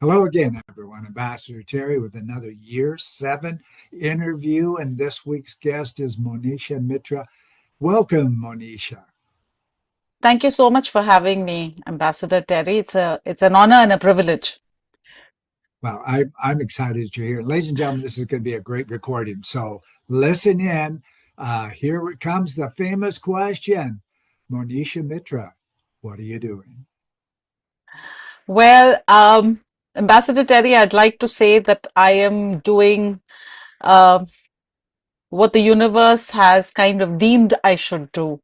Hello again, everyone. Ambassador Terry with another Year 7 interview, and this week's guest is Monisha Mitra. Welcome, Monisha. Thank you so much for having me, Ambassador Terry. It's an honor and a privilege. Well, I'm excited that you're here. Ladies and gentlemen, this is going to be a great recording. So listen in. Here it comes the famous question. Monisha Mitra, what are you doing? Well, Ambassador Terry, I'd like to say that I am doing uh, what the universe has kind of deemed I should do.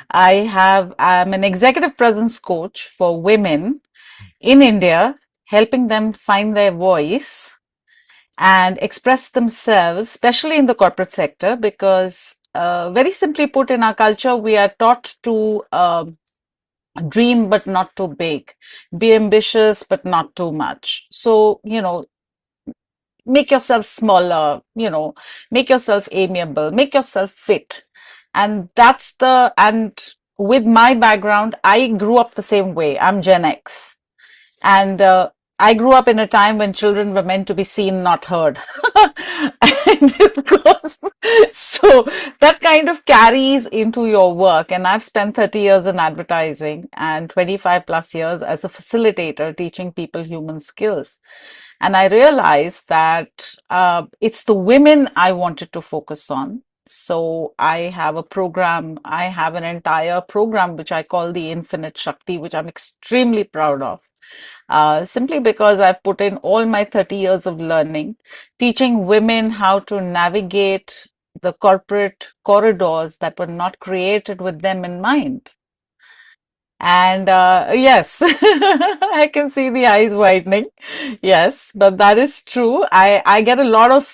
I'm an executive presence coach for women in India, helping them find their voice and express themselves, especially in the corporate sector, because very simply put, in our culture, we are taught to dream but not too big, be ambitious but not too much. So, make yourself smaller, make yourself amiable, make yourself fit. And with my background, I grew up the same way. I'm Gen X. And I grew up in a time when children were meant to be seen, not heard. And of course, so that kind of carries into your work. And I've spent 30 years in advertising and 25 plus years as a facilitator teaching people human skills. And I realized that it's the women I wanted to focus on. So I have an entire program which I call the Infinite Shakti, which I'm extremely proud of, simply because I've put in all my 30 years of learning, teaching women how to navigate the corporate corridors that were not created with them in mind. And yes, I can see the eyes widening. Yes, but that is true. I get a lot of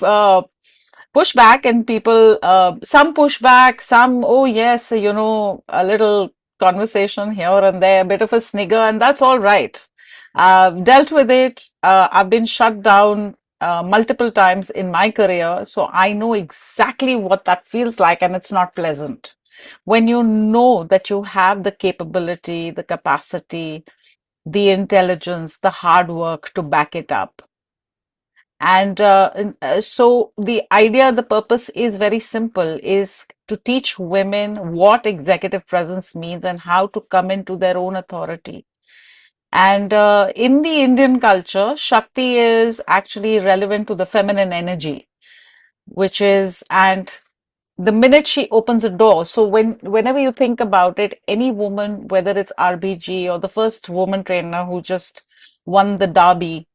pushback, and people, some pushback, some, oh yes, a little conversation here and there, a bit of a snigger, and that's all right. I've dealt with it. I've been shut down multiple times in my career, so I know exactly what that feels like, and it's not pleasant. When you know that you have the capability, the capacity, the intelligence, the hard work to back it up. So the idea, the purpose is very simple, is to teach women what executive presence means and how to come into their own authority. And in the Indian culture, Shakti is actually relevant to the feminine energy, and the minute she opens a door, so whenever you think about it, any woman, whether it's RBG or the first woman trainer who just won the derby,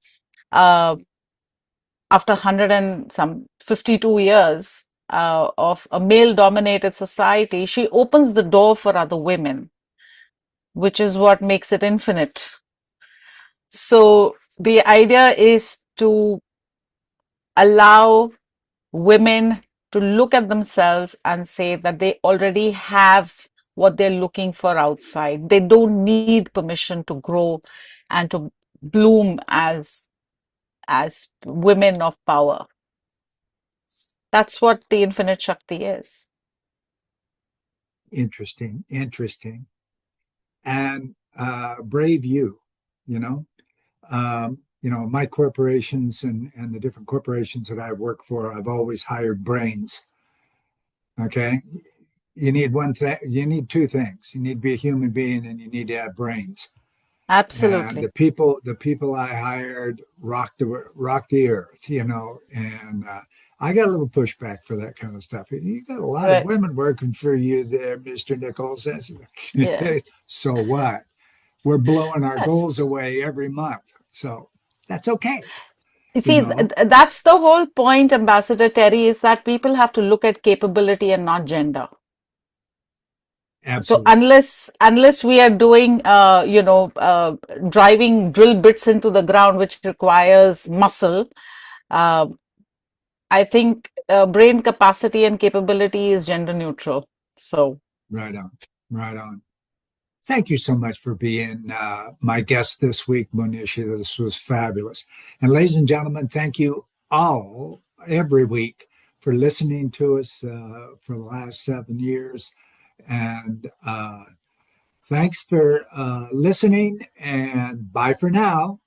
uh, after 100 and some 52 years of a male dominated society, she opens the door for other women, which is what makes it infinite. So the idea is to allow women to look at themselves and say that they already have what they're looking for outside. They don't need permission to grow and to bloom as women of power. That's what the infinite Shakti is. Interesting, interesting. And brave you, you know. My corporations and the different corporations that I work for, I've always hired brains. Okay. You need one thing, you need two things. You need to be a human being and you need to have brains. And Absolutely. the people I hired rock the earth, and I got a little pushback for that kind of stuff. You got a lot of Right. women working for you there, Mr. Nichols. Yeah. So what? We're blowing our Yes. goals away every month. So that's okay, You you see, know. that's the whole point, Ambassador Terry, is that people have to look at capability and not gender. So Absolutely. unless we are doing, driving drill bits into the ground, which requires muscle, uh, I think brain capacity and capability is gender neutral. So Right on. Right on. Thank you so much for being my guest this week, Monisha. This was fabulous. And ladies and gentlemen, thank you all every week for listening to us for the last 7 years. And thanks for listening, and bye for now.